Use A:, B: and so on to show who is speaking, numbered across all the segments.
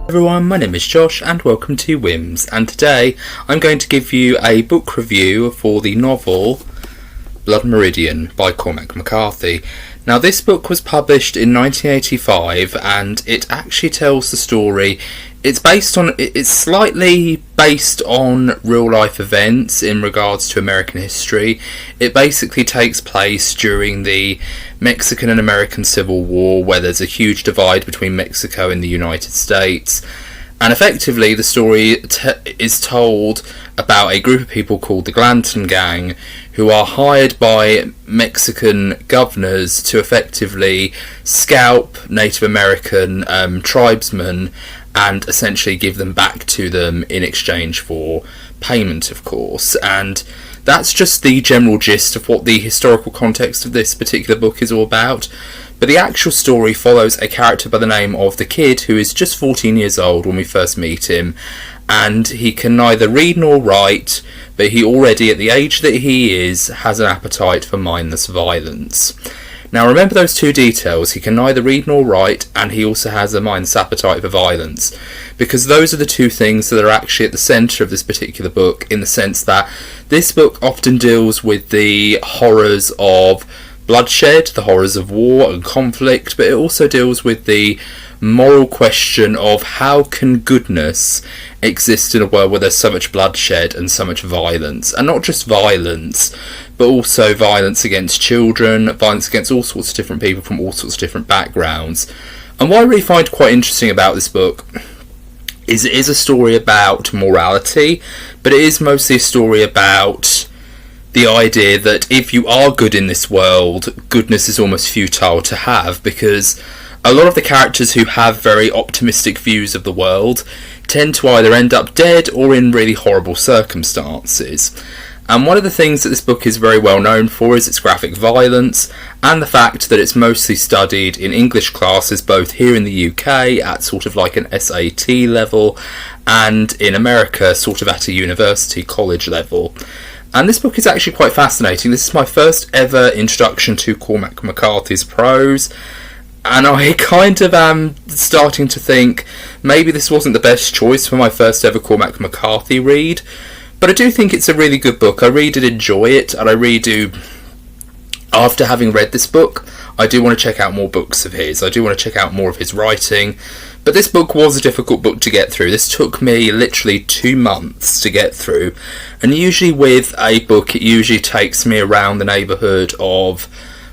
A: Everyone, my name is Josh and welcome to WHIMS, and today I'm going to give you a book review for the novel Blood Meridian by Cormac McCarthy. Now, this book was published in 1985 and it actually tells the story. It's slightly based on real life events in regards to American history. It basically takes place during the Mexican and American Civil War, where there's a huge divide between Mexico and the United States. And effectively, the story is told about a group of people called the Glanton gang, who are hired by Mexican governors to effectively scalp Native American tribesmen and essentially give them back to them in exchange for payment, of course. And that's just the general gist of what the historical context of this particular book is all about. But the actual story follows a character by the name of the Kid, who is just 14 years old when we first meet him, and he can neither read nor write, but he already, at the age that he is, has an appetite for mindless violence. Now, remember those two details: he can neither read nor write, and he also has a mindless appetite for violence, because those are the two things that are actually at the centre of this particular book, in the sense that this book often deals with the horrors of bloodshed, the horrors of war and conflict, but it also deals with the moral question of how can goodness exist in a world where there's so much bloodshed and so much violence. And not just violence, but also violence against children, violence against all sorts of different people from all sorts of different backgrounds. And what I really find quite interesting about this book is it is a story about morality, but it is mostly a story about the idea that if you are good in this world, goodness is almost futile to have, because a lot of the characters who have very optimistic views of the world tend to either end up dead or in really horrible circumstances. And one of the things that this book is very well known for is its graphic violence, and the fact that it's mostly studied in English classes, both here in the UK at sort of like an SAT level, and in America sort of at a university college level. And this book is actually quite fascinating. This is my first ever introduction to Cormac McCarthy's prose, and I kind of am starting to think maybe this wasn't the best choice for my first ever Cormac McCarthy read, but I do think it's a really good book. I really did enjoy it, and I really do, after having read this book, I do want to check out more books of his. I do want to check out more of his writing. But this book was a difficult book to get through. This took me literally 2 months to get through. And usually with a book, it usually takes me around the neighbourhood of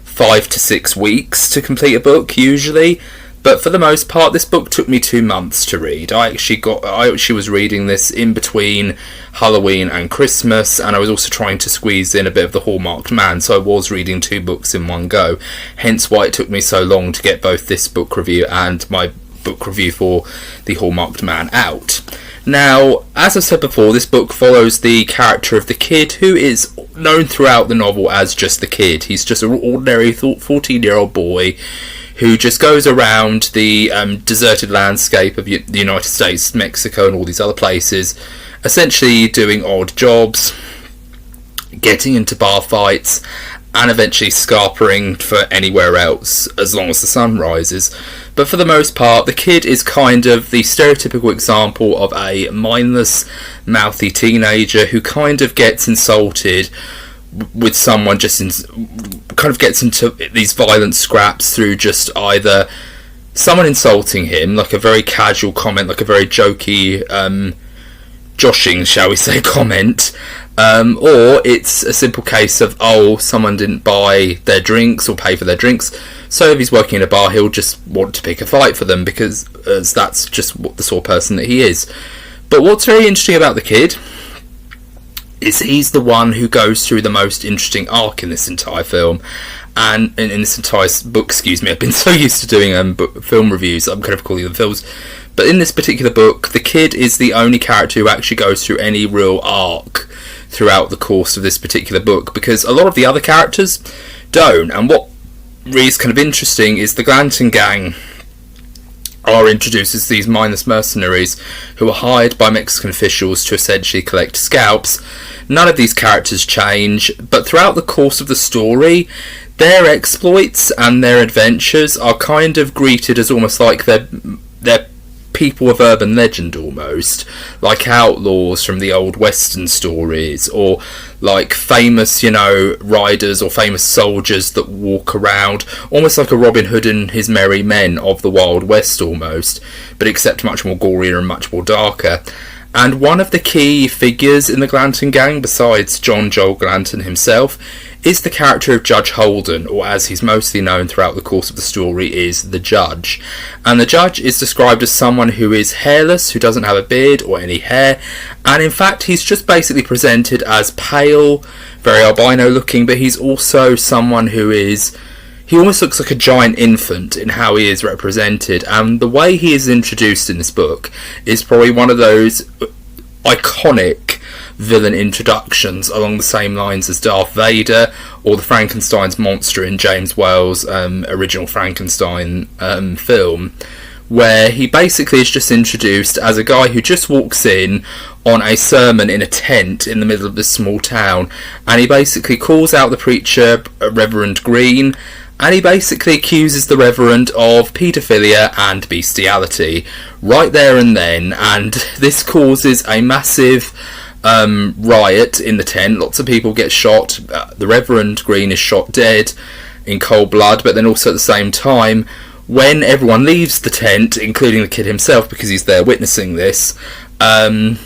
A: 5 to 6 weeks to complete a book, usually. But for the most part, this book took me 2 months to read. I actually was reading this in between Halloween and Christmas, and I was also trying to squeeze in a bit of the Hallmarked Man, so I was reading 2 books in one go. Hence why it took me so long to get both this book review and my book review for the Hallmarked Man out. Now, as I said before, this book follows the character of the Kid, who is known throughout the novel as just the Kid. He's just an ordinary 14-year-old boy who just goes around the deserted landscape of the United States, Mexico and all these other places, essentially doing odd jobs, getting into bar fights, and eventually scarpering for anywhere else as long as the sun rises. But for the most part, the Kid is kind of the stereotypical example of a mindless, mouthy teenager who kind of gets insulted with someone, kind of gets into these violent scraps through just either someone insulting him, like a very casual comment, like a very jokey, joshing, shall we say, comment, or it's a simple case of, someone didn't buy their drinks or pay for their drinks, so if he's working in a bar, he'll just want to pick a fight for them, because that's just the sort of person that he is. But what's very interesting about the Kid is he's the one who goes through the most interesting arc in this entire film, and in this entire book, I've been so used to doing film reviews, I'm kind of calling them films, but in this particular book, the Kid is the only character who actually goes through any real arc throughout the course of this particular book, because a lot of the other characters don't. And what really is kind of interesting is the Glanton gang are introduced as these mindless mercenaries who are hired by Mexican officials to essentially collect scalps. None of these characters change, but throughout the course of the story, their exploits and their adventures are kind of greeted as almost like their people of urban legend almost, like outlaws from the old western stories, or like famous, riders or famous soldiers that walk around, almost like a Robin Hood and his merry men of the Wild West almost, but except much more gorier and much more darker. And one of the key figures in the Glanton gang, besides John Joel Glanton himself, is the character of Judge Holden, or as he's mostly known throughout the course of the story, is the Judge. And the Judge is described as someone who is hairless, who doesn't have a beard or any hair, and in fact he's just basically presented as pale, very albino looking, but he's also someone who is... he almost looks like a giant infant in how he is represented, and the way he is introduced in this book is probably one of those iconic villain introductions along the same lines as Darth Vader or the Frankenstein's monster in James Whale's original Frankenstein film, where he basically is just introduced as a guy who just walks in on a sermon in a tent in the middle of this small town, and he basically calls out the preacher, Reverend Green, and he basically accuses the Reverend of paedophilia and bestiality right there and then, and this causes a massive riot in the tent. Lots of people get shot. The Reverend Green is shot dead in cold blood, but then also at the same time, when everyone leaves the tent, including the kid himself because he's there witnessing this, a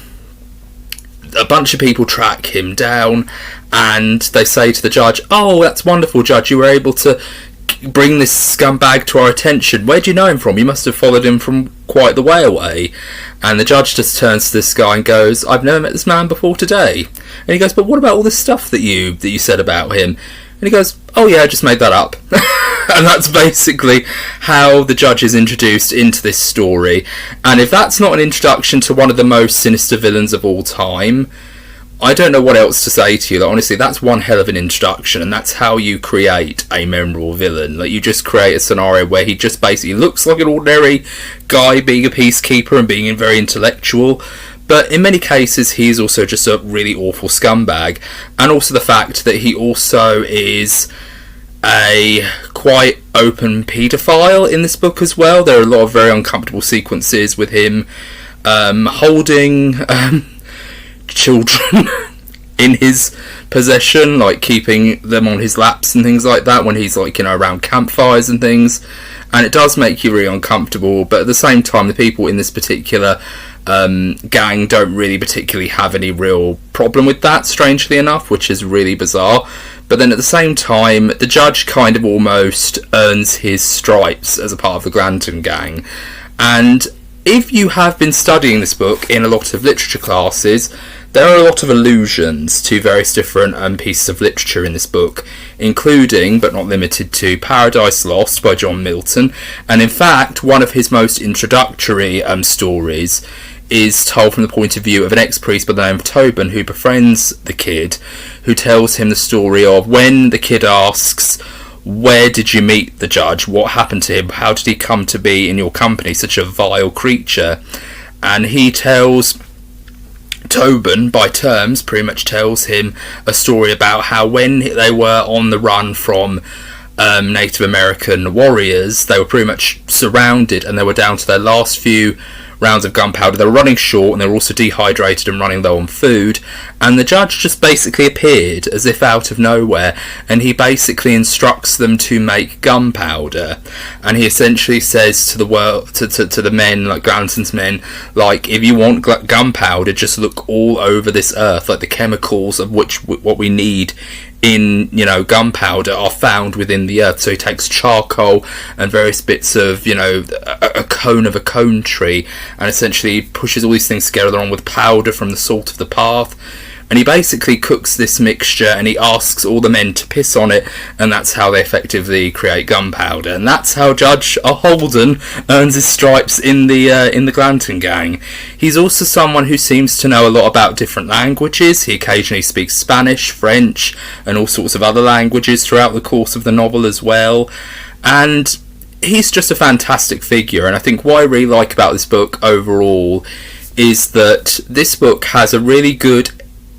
A: bunch of people track him down, and they say to the Judge, "Oh, that's wonderful, Judge, you were able to bring this scumbag to our attention. Where do you know him from? You must have followed him from quite the way away." And the Judge just turns to this guy and goes, "I've never met this man before today." And he goes, "But what about all this stuff that you said about him?" And he goes, "Oh yeah, I just made that up." And that's basically how the Judge is introduced into this story. And if that's not an introduction to one of the most sinister villains of all time, I don't know what else to say to you. Like, honestly, that's one hell of an introduction, and that's how you create a memorable villain. Like, you just create a scenario where he just basically looks like an ordinary guy being a peacekeeper and being very intellectual, but in many cases he's also just a really awful scumbag. And also the fact that he also is a quite open paedophile in this book as well. There are a lot of very uncomfortable sequences with him holding children in his possession, like keeping them on his laps and things like that when he's around campfires and things, and it does make you really uncomfortable. But at the same time, the people in this particular gang don't really particularly have any real problem with that, strangely enough, which is really bizarre. But then at the same time, the Judge kind of almost earns his stripes as a part of the Glanton gang. And if you have been studying this book in a lot of literature classes, there are a lot of allusions to various different pieces of literature in this book, including, but not limited to, Paradise Lost by John Milton. And in fact, one of his most introductory stories is told from the point of view of an ex-priest by the name of Tobin, who befriends the kid, who tells him the story of when the kid asks, "Where did you meet the Judge? What happened to him? How did he come to be in your company, such a vile creature?" And he tells Tobin, by terms, pretty much tells him a story about how when they were on the run from Native American warriors, they were pretty much surrounded and they were down to their last few rounds of gunpowder. They were running short and they were also dehydrated and running low on food, and the Judge just basically appeared as if out of nowhere, and he basically instructs them to make gunpowder. And he essentially says to the men, like Glanton's men, like, if you want gunpowder, just look all over this earth, like the chemicals of which what we need in gunpowder are found within the earth. So he takes charcoal and various bits of a cone of a cone tree, and essentially pushes all these things together along with powder from the salt of the path, and he basically cooks this mixture and he asks all the men to piss on it, and that's how they effectively create gunpowder. And that's how Judge Holden earns his stripes in the Glanton gang. He's also someone who seems to know a lot about different languages. He occasionally speaks Spanish, French, and all sorts of other languages throughout the course of the novel as well. And he's just a fantastic figure, and I think what I really like about this book overall is that this book has a really good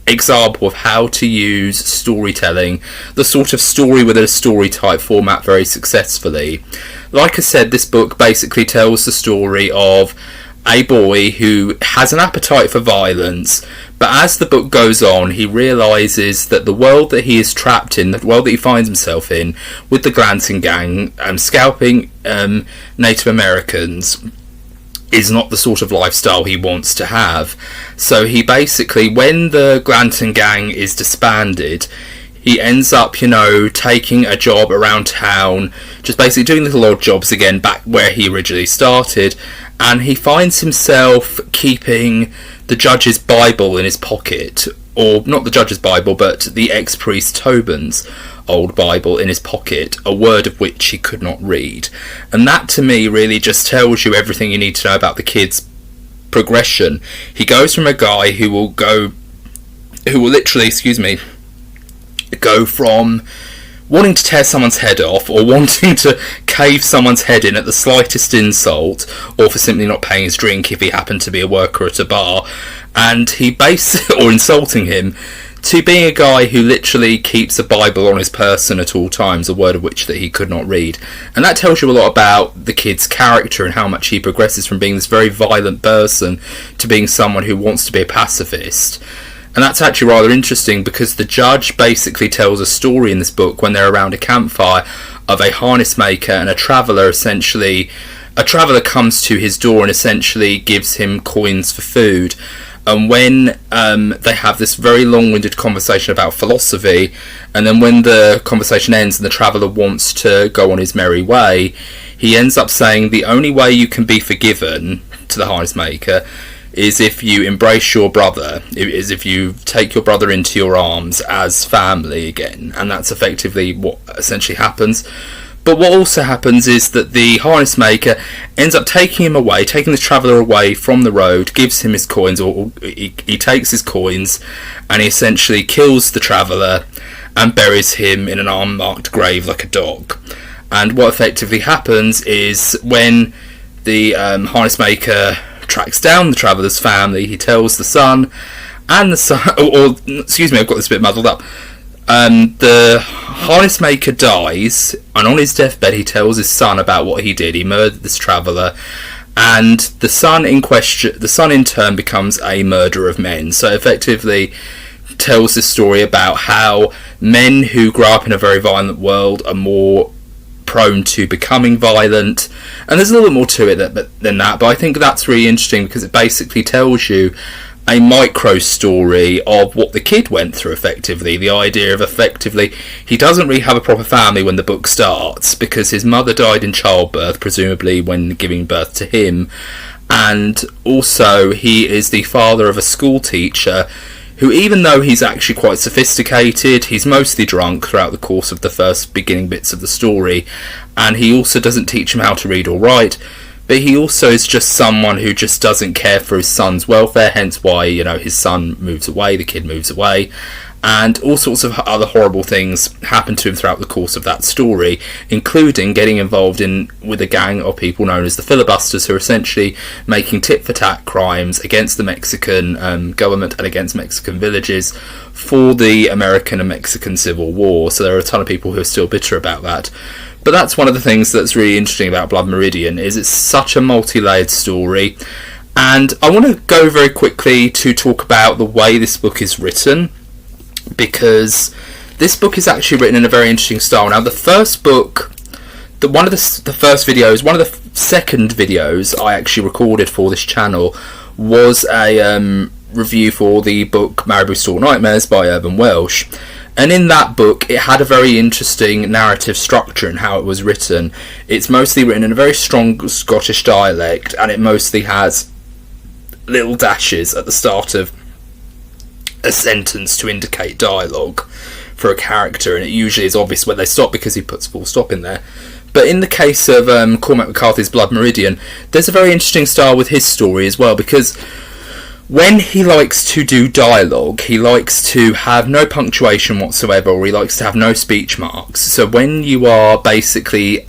A: example of how to use storytelling, the sort of story within a story type format, very successfully. Like I said, this book basically tells the story of a boy who has an appetite for violence, but as the book goes on, he realises that the world that he is trapped in, the world that he finds himself in, with the Glanton gang scalping Native Americans, is not the sort of lifestyle he wants to have. So he basically, when the Glanton gang is disbanded, he ends up, taking a job around town, just basically doing little odd jobs again, back where he originally started, and he finds himself keeping the judge's Bible in his pocket, or not the judge's Bible, but the ex-priest Tobin's old Bible in his pocket, a word of which he could not read. And that, to me, really just tells you everything you need to know about the kid's progression. He goes from a guy who will literally, go from wanting to tear someone's head off, or wanting to cave someone's head in at the slightest insult, or for simply not paying his drink if he happened to be a worker at a bar, or insulting him, to being a guy who literally keeps a Bible on his person at all times, a word of which that he could not read. And that tells you a lot about the kid's character and how much he progresses from being this very violent person to being someone who wants to be a pacifist. And that's actually rather interesting, because the judge basically tells a story in this book when they're around a campfire of a harness maker and a traveller. Essentially, a traveller comes to his door and essentially gives him coins for food. And when they have this very long-winded conversation about philosophy, and then when the conversation ends and the traveller wants to go on his merry way, he ends up saying the only way you can be forgiven to the harness maker is if you embrace your brother, is if you take your brother into your arms as family again. And that's effectively what essentially happens. But what also happens is that the harness maker ends up taking him away, taking the traveller away from the road, gives him his coins, or he takes his coins, and he essentially kills the traveller and buries him in an unmarked grave like a dog. And what effectively happens is, when the harness maker tracks down the traveller's family, he tells the son, and the son, excuse me, I've got this a bit muddled up. The harness maker dies, and on his deathbed he tells his son about what he did. He murdered this traveller, and the son in turn becomes a murderer of men. So effectively tells this story about how men who grow up in a very violent world are more prone to becoming violent, and there's a little bit more to it than that, but I think that's really interesting, because it basically tells you a micro story of what the kid went through. Effectively, the idea of he doesn't really have a proper family when the book starts, because his mother died in childbirth, presumably when giving birth to him, and also he is the father of a school teacher who, even though he's actually quite sophisticated, he's mostly drunk throughout the course of the first beginning bits of the story, and he also doesn't teach him how to read or write, but he also is just someone who just doesn't care for his son's welfare, hence why, his son moves away, the kid moves away, and all sorts of other horrible things happen to him throughout the course of that story, including getting involved with a gang of people known as the filibusters, who are essentially making tit-for-tat crimes against the Mexican government and against Mexican villages for the American and Mexican Civil War. So there are a ton of people who are still bitter about that. But that's one of the things that's really interesting about Blood Meridian, is it's such a multi-layered story. And I want to go very quickly to talk about the way this book is written, because this book is actually written in a very interesting style. Now, the first book, one of the second videos I actually recorded for this channel was a review for the book Marabou Stalk Nightmares by Urban Welsh. And in that book, it had a very interesting narrative structure in how it was written. It's mostly written in a very strong Scottish dialect, and it mostly has little dashes at the start of a sentence to indicate dialogue for a character, and it usually is obvious when they stop because he puts full stop in there. But in the case of Cormac McCarthy's Blood Meridian, there's a very interesting style with his story as well, because when he likes to do dialogue, he likes to have no punctuation whatsoever, or he likes to have no speech marks. So when you are basically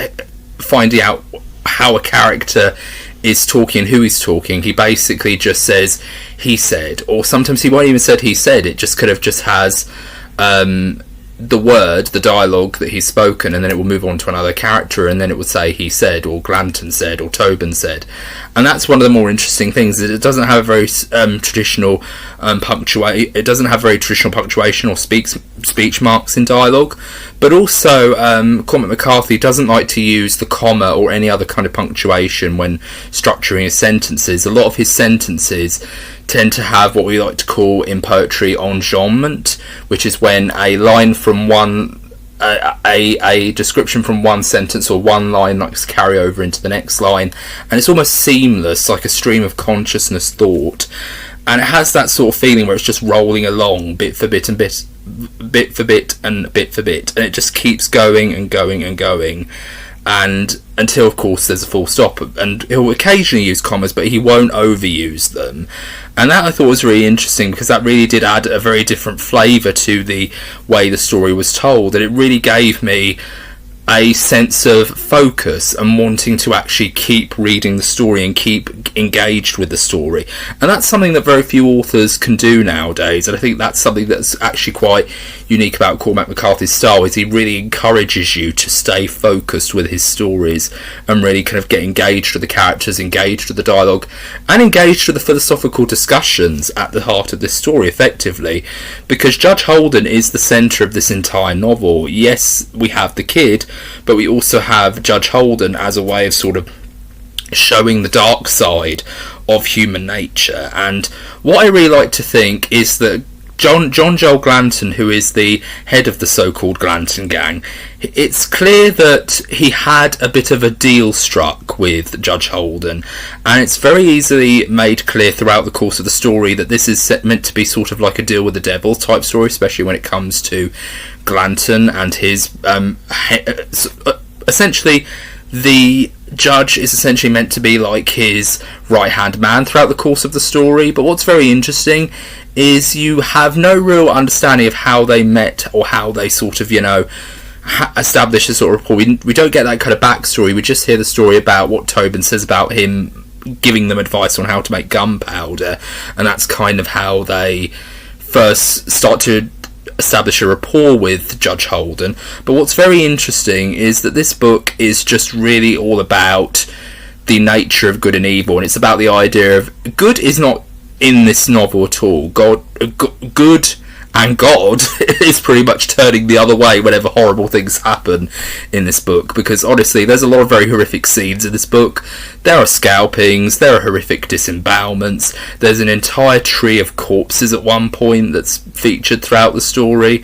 A: finding out how a character is talking, who he's talking, he basically just says, he said, or sometimes he won't even say he said, it just kind of just has the dialogue that he's spoken, and then it will move on to another character, and then it will say he said, or Glanton said, or Tobin said. And that's one of the more interesting things, is it doesn't have a very traditional it doesn't have very traditional punctuation or speech marks in dialogue, but also Cormac McCarthy doesn't like to use the comma or any other kind of punctuation when structuring his sentences. A lot of his sentences tend to have what we like to call in poetry enjambment, which is when a line from one a description from one sentence or one line likes to carry over into the next line, and it's almost seamless, like a stream of consciousness thought, and it has that sort of feeling where it's just rolling along bit for bit and bit for bit and bit for bit, and it just keeps going and going and going, and until of course there's a full stop. And he'll occasionally use commas, but he won't overuse them, and that I thought was really interesting, because that really did add a very different flavour to the way the story was told, and it really gave me a sense of focus and wanting to actually keep reading the story and keep engaged with the story. And that's something that very few authors can do nowadays, and I think that's something that's actually quite unique about Cormac McCarthy's style, is he really encourages you to stay focused with his stories and really kind of get engaged with the characters, engaged with the dialogue, and engaged with the philosophical discussions at the heart of this story effectively, because Judge Holden is the centre of this entire novel. Yes, we have the kid, but we also have Judge Holden as a way of sort of showing the dark side of human nature. And what I really like to think is that John Joel Glanton, who is the head of the so-called Glanton gang, it's clear that he had a bit of a deal struck with Judge Holden, and it's very easily made clear throughout the course of the story that this is meant to be sort of like a deal with the devil type story, especially when it comes to Glanton and his essentially the judge is essentially meant to be like his right hand man throughout the course of the story. But what's very interesting is you have no real understanding of how they met or how they sort of, establish a sort of rapport. We don't get that kind of backstory. We just hear the story about what Tobin says about him giving them advice on how to make gunpowder, and that's kind of how they first start to establish a rapport with Judge Holden. But what's very interesting is that this book is just really all about the nature of good and evil, and it's about the idea of good is not in this novel at all. Good and God is pretty much turning the other way whenever horrible things happen in this book, because honestly there's a lot of very horrific scenes in this book. There are scalpings, there are horrific disembowelments, there's an entire tree of corpses at one point that's featured throughout the story.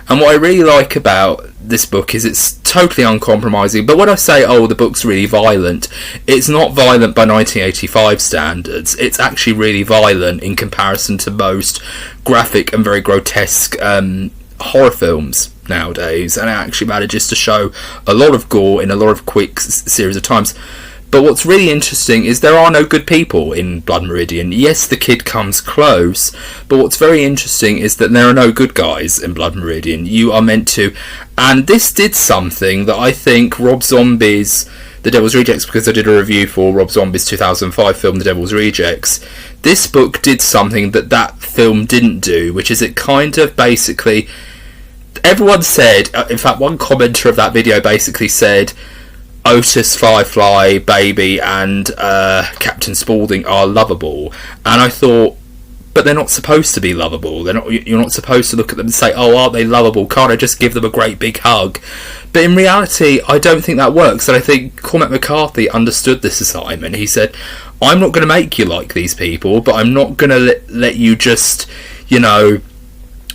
A: And what I really like about this book is it's totally uncompromising. But when I say, the book's really violent, it's not violent by 1985 standards. It's actually really violent in comparison to most graphic and very grotesque horror films nowadays. And it actually manages to show a lot of gore in a lot of quick series of times. But what's really interesting is there are no good people in Blood Meridian. Yes, the kid comes close, but what's very interesting is that there are no good guys in Blood Meridian. You are meant to... And this did something that I think Rob Zombie's The Devil's Rejects, because I did a review for Rob Zombie's 2005 film The Devil's Rejects, this book did something that film didn't do, which is it kind of basically... Everyone said... In fact, one commenter of that video basically said... Otis, Firefly, Baby and Captain Spaulding are lovable, and I thought, but they're not supposed to be lovable. You're not supposed to look at them and say, aren't they lovable? Can't I just give them a great big hug? But in reality, I don't think that works, and I think Cormac McCarthy understood this assignment. He said, I'm not going to make you like these people, but I'm not going to let you just,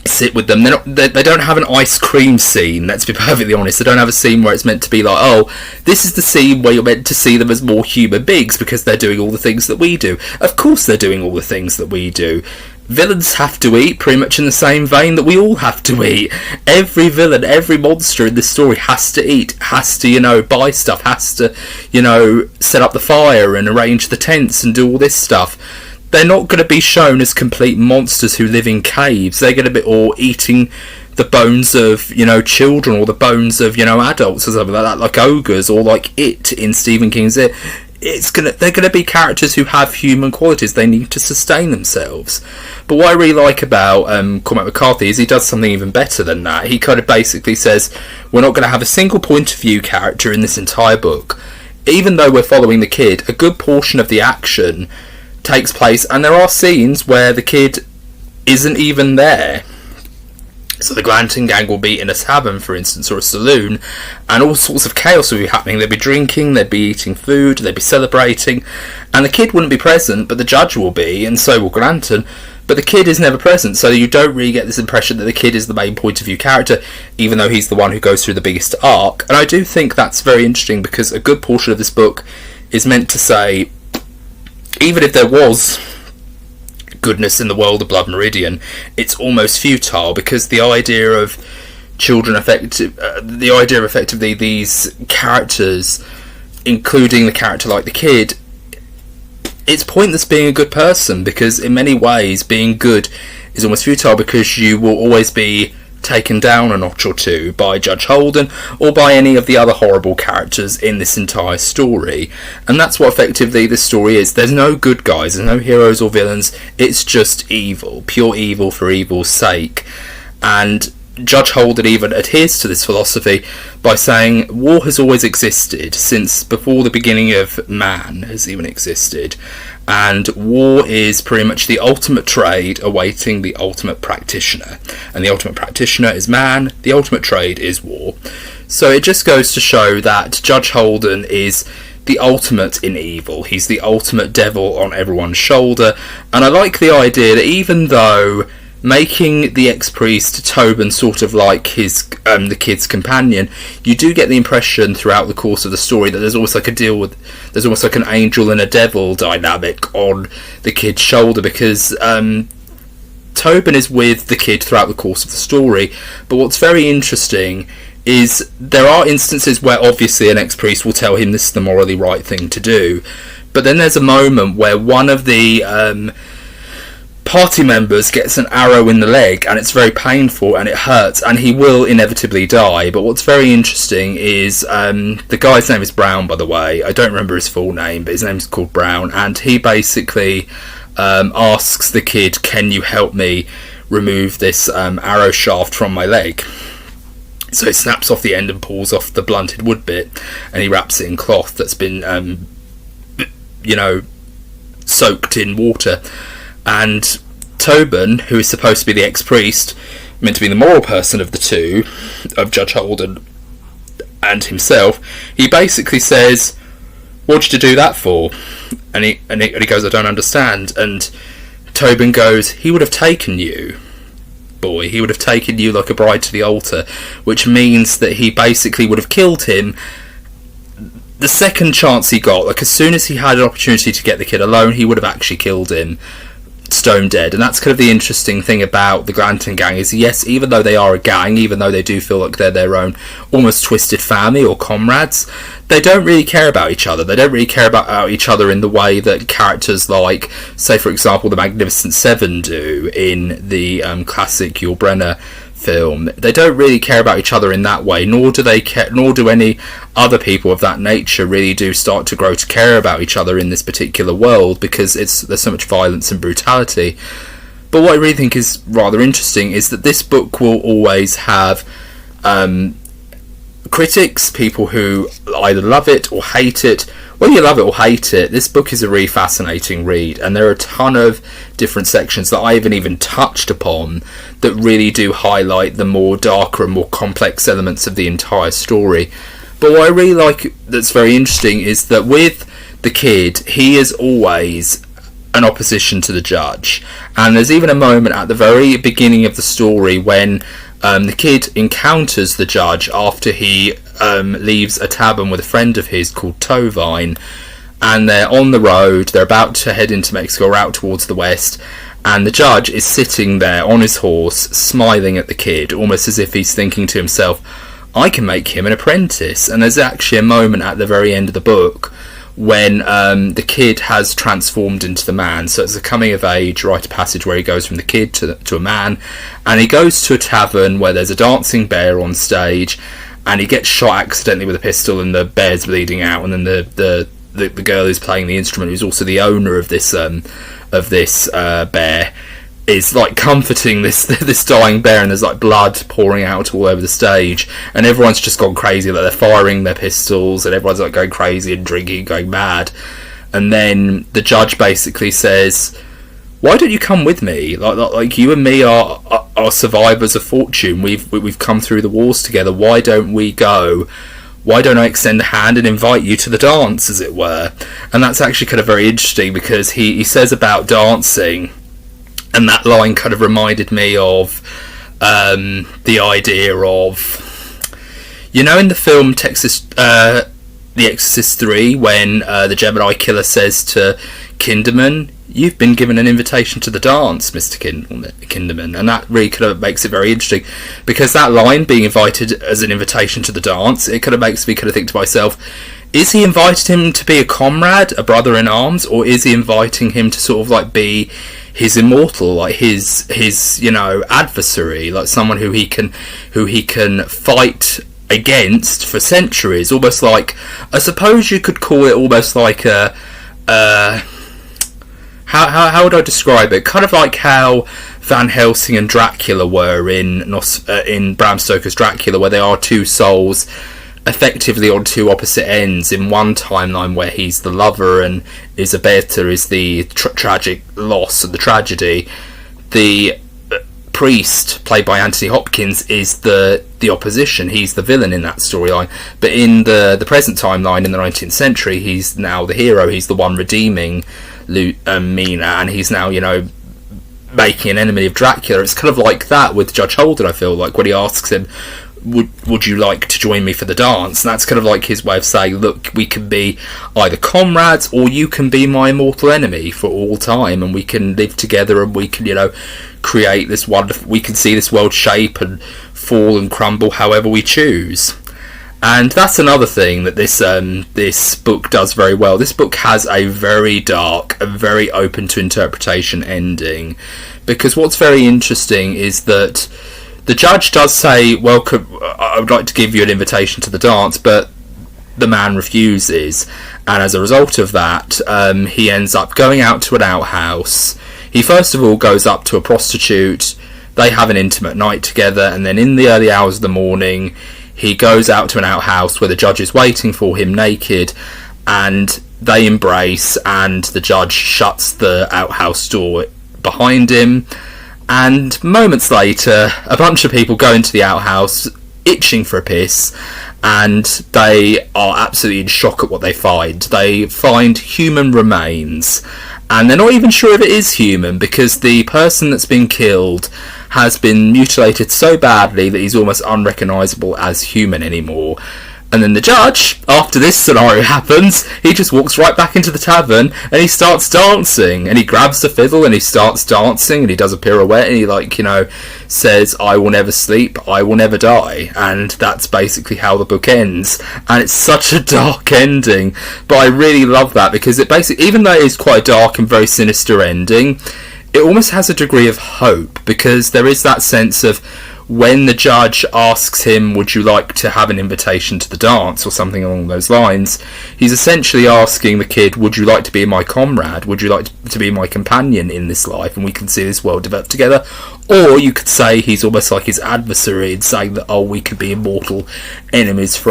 A: sit with them. They don't have an ice cream scene, let's be perfectly honest. They don't have a scene where it's meant to be like, this is the scene where you're meant to see them as more human beings because they're doing all the things that we do. Of course they're doing all the things that we do. Villains have to eat pretty much in the same vein that we all have to eat. Every villain, every monster in this story has to eat, has to, buy stuff, has to, set up the fire and arrange the tents and do all this stuff. They're not going to be shown as complete monsters who live in caves. They're going to be all eating the bones of, children or the bones of, adults or something like that, like ogres or like It in Stephen King's It. they're gonna be characters who have human qualities. They need to sustain themselves. But what I really like about Cormac McCarthy is he does something even better than that. He kind of basically says, we're not going to have a single point of view character in this entire book. Even though we're following the kid, a good portion of the action takes place, and there are scenes where the kid isn't even there. So the Glanton gang will be in a tavern, for instance, or a saloon, and all sorts of chaos will be happening. They'd be drinking, they'd be eating food, they'd be celebrating, and the kid wouldn't be present, but the judge will be, and so will Glanton. But the kid is never present, so you don't really get this impression that the kid is the main point of view character, even though he's the one who goes through the biggest arc. And I do think that's very interesting, because a good portion of this book is meant to say, even if there was goodness in the world of Blood Meridian, it's almost futile, because the idea of effectively these characters, including the character like the kid, it's pointless being a good person, because in many ways being good is almost futile, because you will always be taken down a notch or two by Judge Holden or by any of the other horrible characters in this entire story. And that's what effectively this story is. There's no good guys, there's no heroes or villains, it's just evil, pure evil for evil's sake. And Judge Holden even adheres to this philosophy by saying war has always existed, since before the beginning of man has even existed, and war is pretty much the ultimate trade awaiting the ultimate practitioner, and the ultimate practitioner is man, the ultimate trade is war. So it just goes to show that Judge Holden is the ultimate in evil. He's the ultimate devil on everyone's shoulder, and I like the idea that even though making the ex-priest Tobin sort of like his the kid's companion, you do get the impression throughout the course of the story that there's almost like there's almost like an angel and a devil dynamic on the kid's shoulder, because Tobin is with the kid throughout the course of the story. But what's very interesting is there are instances where obviously an ex-priest will tell him this is the morally right thing to do, but then there's a moment where one of the party members gets an arrow in the leg, and it's very painful and it hurts, and he will inevitably die. But what's very interesting is the guy's name is Brown, by the way. I don't remember his full name, but his name's called Brown, and he basically asks the kid, can you help me remove this arrow shaft from my leg? So he snaps off the end and pulls off the blunted wood bit, and he wraps it in cloth that's been soaked in water. And Tobin, who is supposed to be the ex-priest, meant to be the moral person of the two, of Judge Holden and himself, he basically says, what'd you do that for? And he goes, I don't understand. And Tobin goes, he would have taken you, boy. He would have taken you like a bride to the altar, which means that he basically would have killed him the second chance he got. Like, as soon as he had an opportunity to get the kid alone, he would have actually killed him stone dead. And that's kind of the interesting thing about the Glanton gang, is yes, even though they are a gang, even though they do feel like they're their own almost twisted family or comrades, they don't really care about each other. They don't really care about each other in the way that characters like, say for example, the Magnificent Seven do in the classic Yul Brynner film. They don't really care about each other in that way, nor do any other people of that nature really do start to grow to care about each other in this particular world, because there's so much violence and brutality. But what I really think is rather interesting is that this book will always have critics, people who either love it or hate it. Whether you love it or hate it, this book is a really fascinating read, and there are a ton of different sections that I haven't even touched upon that really do highlight the more darker and more complex elements of the entire story. But what I really like that's very interesting is that with the kid, he is always an opposition to the judge, and there's even a moment at the very beginning of the story when the kid encounters the judge after he leaves a tavern with a friend of his called Tovine, and they're on the road, they're about to head into Mexico or out towards the west, and the judge is sitting there on his horse smiling at the kid, almost as if he's thinking to himself, I can make him an apprentice. And there's actually a moment at the very end of the book when the kid has transformed into the man. So it's a coming of age rite of passage where he goes from the kid to a man, and he goes to a tavern where there's a dancing bear on stage, and he gets shot accidentally with a pistol and the bear's bleeding out, and then the the girl who's playing the instrument, who's also the owner of this bear, is like comforting this dying bear, and there's like blood pouring out all over the stage, and everyone's just gone crazy. Like, they're firing their pistols, and everyone's like going crazy and drinking, going mad. And then the judge basically says, "Why don't you come with me? Like you and me are survivors of fortune. We've come through the wars together. Why don't we go? Why don't I extend a hand and invite you to the dance, as it were?" And that's actually kind of very interesting, because he says about dancing, and that line kind of reminded me of the idea of, you know, in the film The Exorcist 3, when the Gemini killer says to Kinderman, "You've been given an invitation to the dance, Mr. Kinderman," and that really kind of makes it very interesting, because that line, being invited as an invitation to the dance, it kind of makes me kind of think to myself, is he inviting him to be a comrade, a brother in arms, or is he inviting him to sort of like be his immortal, like his adversary, like someone who he can fight against for centuries? Almost like, I suppose you could call it almost like a how would I describe it? Kind of like how Van Helsing and Dracula were in Bram Stoker's Dracula, where they are two souls effectively on two opposite ends. In one timeline where he's the lover and Isabetta is the tragic loss and the tragedy, the priest, played by Anthony Hopkins, is the opposition. He's the villain in that storyline. But in the present timeline, in the 19th century, he's now the hero. He's the one redeeming Mina, and he's now, making an enemy of Dracula. It's kind of like that with Judge Holden, I feel like, when he asks him, would you like to join me for the dance? And that's kind of like his way of saying, look, we can be either comrades, or you can be my immortal enemy for all time, and we can live together, and we can, create this wonderful, we can see this world shape and fall and crumble however we choose. And that's another thing that this book does very well. This book has a very dark, a very open to interpretation ending, because what's very interesting is that the judge does say, well, I would like to give you an invitation to the dance, but the man refuses, and as a result of that, he ends up going out to an outhouse. He first of all goes up to a prostitute, they have an intimate night together, and then in the early hours of the morning, he goes out to an outhouse where the judge is waiting for him naked, and they embrace, and the judge shuts the outhouse door behind him. And moments later, a bunch of people go into the outhouse itching for a piss, and they are absolutely in shock at what they find. They find human remains, and they're not even sure if it is human, because the person that's been killed has been mutilated so badly that he's almost unrecognisable as human anymore. And then the judge, after this scenario happens, he just walks right back into the tavern and he starts dancing, and he grabs the fiddle and he starts dancing, and he does a pirouette, and he says, "I will never sleep, I will never die." And that's basically how the book ends. And it's such a dark ending, but I really love that, because it basically, even though it is quite a dark and very sinister ending, it almost has a degree of hope, because there is that sense of, when the judge asks him, would you like to have an invitation to the dance, or something along those lines, he's essentially asking the kid, would you like to be my comrade? Would you like to be my companion in this life, and we can see this world develop together? Or you could say he's almost like his adversary, and saying that, we could be immortal enemies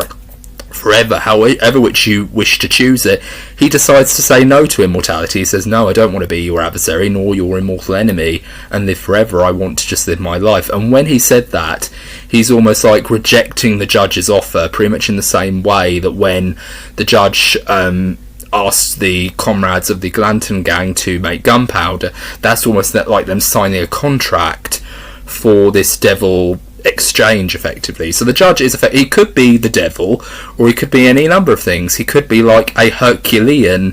A: forever, however which you wish to choose it. He decides to say no to immortality. He says, no, I don't want to be your adversary nor your immortal enemy and live forever. I want to just live my life. And when he said that, he's almost like rejecting the judge's offer, pretty much in the same way that when the judge asked the comrades of the Glanton gang to make gunpowder, that's almost like them signing a contract for this devil exchange, effectively. So the judge is he could be the devil, or he could be any number of things. He could be like a Herculean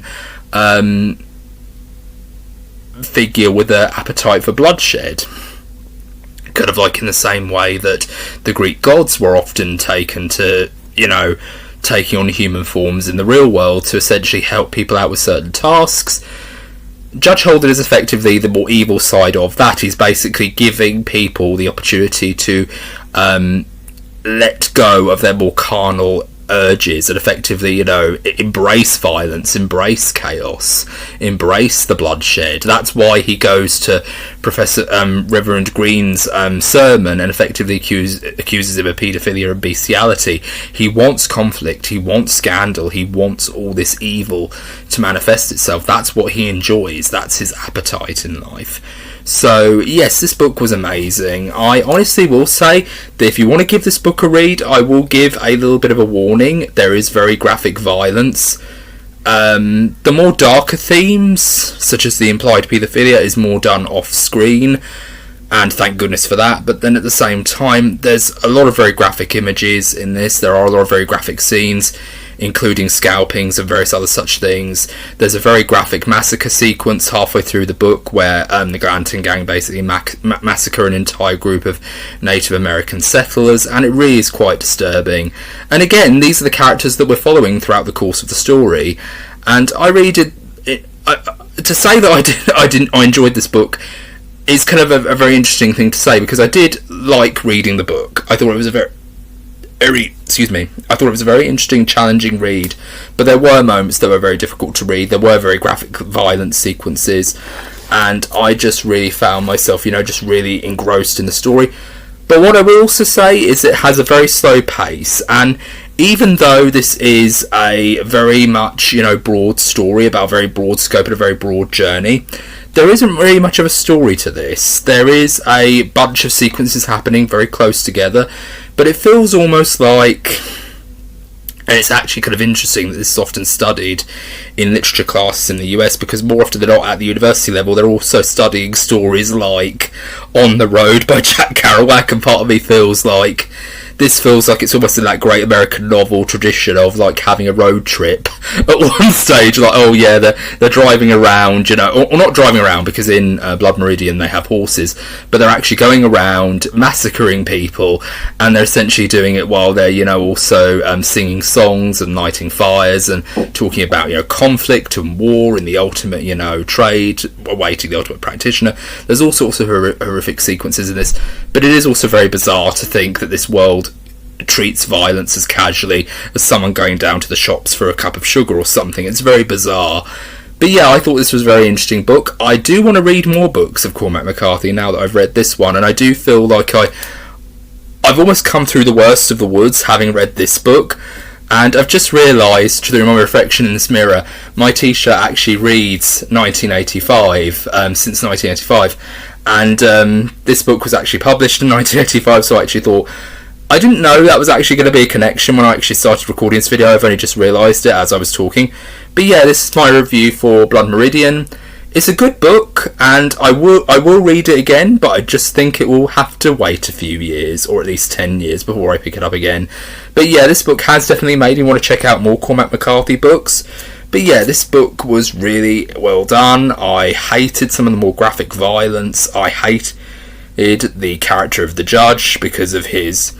A: figure with an appetite for bloodshed, kind of like in the same way that the Greek gods were often taken to, taking on human forms in the real world to essentially help people out with certain tasks. Judge Holden is effectively the more evil side of that. He's basically giving people the opportunity to let go of their more carnal urges and effectively, embrace violence, embrace chaos, embrace the bloodshed. That's why he goes to Reverend Green's sermon and effectively accuses him of paedophilia and bestiality. He wants conflict, he wants scandal, he wants all this evil to manifest itself. That's what he enjoys, that's his appetite in life. So yes, this book was amazing. I honestly will say that if you want to give this book a read, I will give a little bit of a warning. There is very graphic violence. The more darker themes, such as the implied paedophilia, is more done off screen, and thank goodness for that. But then at the same time, there's a lot of very graphic images in this. There are a lot of very graphic scenes, including scalpings and various other such things. There's a very graphic massacre sequence halfway through the book where the Glanton gang basically massacre an entire group of Native American settlers, and it really is quite disturbing. And again, these are the characters that we're following throughout the course of the story, and I really did to say that I enjoyed this book is kind of a very interesting thing to say, because I did like reading the book. I thought it was a I thought it was a very interesting, challenging read, but there were moments that were very difficult to read. There were very graphic violence sequences, and I just really found myself, just really engrossed in the story. But what I will also say is it has a very slow pace, and even though this is a very much, broad story about a very broad scope and a very broad journey, there isn't really much of a story to this. There is a bunch of sequences happening very close together, but it feels almost like, and it's actually kind of interesting that this is often studied in literature classes in the US, because more often than not at the university level they're also studying stories like On the Road by Jack Kerouac, and part of me feels like this feels like it's almost in that great American novel tradition of like having a road trip at one stage, like, oh yeah, they're driving around, or not driving around, because in Blood Meridian they have horses, but they're actually going around massacring people, and they're essentially doing it while they're, also singing songs and lighting fires and talking about, conflict and war and the ultimate, trade, awaiting the ultimate practitioner. There's all sorts of horrific sequences in this, but it is also very bizarre to think that this world treats violence as casually as someone going down to the shops for a cup of sugar or something. It's very bizarre. But yeah, I thought this was a very interesting book. I do want to read more books of Cormac McCarthy now that I've read this one, and I do feel like I've almost come through the worst of the woods having read this book, and I've just realised through my reflection in this mirror, my t-shirt actually reads 1985, since 1985, and this book was actually published in 1985, so I actually thought, I didn't know that was actually going to be a connection when I actually started recording this video. I've only just realised it as I was talking. But yeah, this is my review for Blood Meridian. It's a good book, and I will read it again, but I just think it will have to wait a few years, or at least 10 years, before I pick it up again. But yeah, this book has definitely made me want to check out more Cormac McCarthy books. But yeah, this book was really well done. I hated some of the more graphic violence. I hated the character of the judge because of his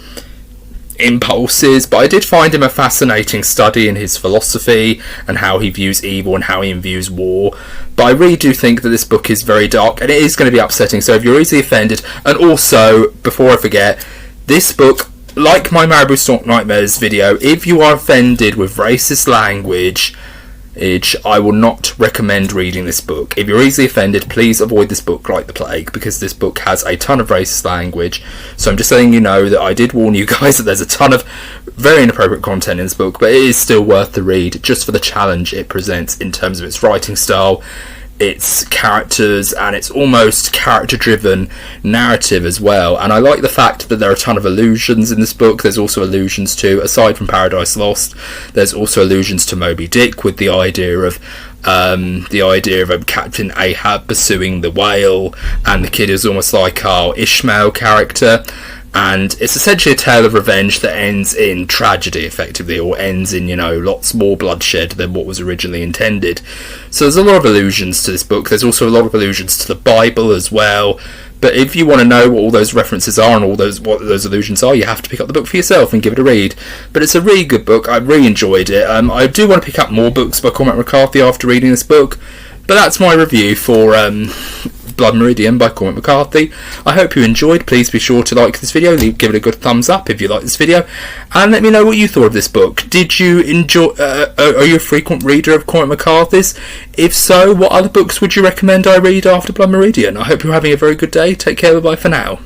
A: impulses, but I did find him a fascinating study in his philosophy and how he views evil and how he views war. But I really do think that this book is very dark, and it is going to be upsetting, so if you're easily offended, and also, before I forget, this book, like my Marabou Stalk Nightmares video, if you are offended with racist language, I will not recommend reading this book. If you're easily offended, please avoid this book like the plague, because this book has a ton of racist language. So I'm just letting you know that I did warn you guys that there's a ton of very inappropriate content in this book, but it is still worth the read just for the challenge it presents in terms of its writing style, its characters, and its almost character-driven narrative as well. And I like the fact that there are a ton of allusions in this book. There's also allusions to, aside from Paradise Lost, there's also allusions to Moby Dick, with the idea of Captain Ahab pursuing the whale, and the kid is almost like our Ishmael character. And it's essentially a tale of revenge that ends in tragedy, effectively, or ends in, lots more bloodshed than what was originally intended. So there's a lot of allusions to this book. There's also a lot of allusions to the Bible as well. But if you want to know what all those references are and what those allusions are, you have to pick up the book for yourself and give it a read. But it's a really good book. I really enjoyed it. I do want to pick up more books by Cormac McCarthy after reading this book. But that's my review for Blood Meridian by Cormac McCarthy. I hope you enjoyed. Please be sure to like this video, give it a good thumbs up if you like this video, and let me know what you thought of this book. Did you enjoy, are you a frequent reader of Cormac McCarthy's? If so, what other books would you recommend I read after Blood Meridian? I hope you're having a very good day. Take care, bye for now.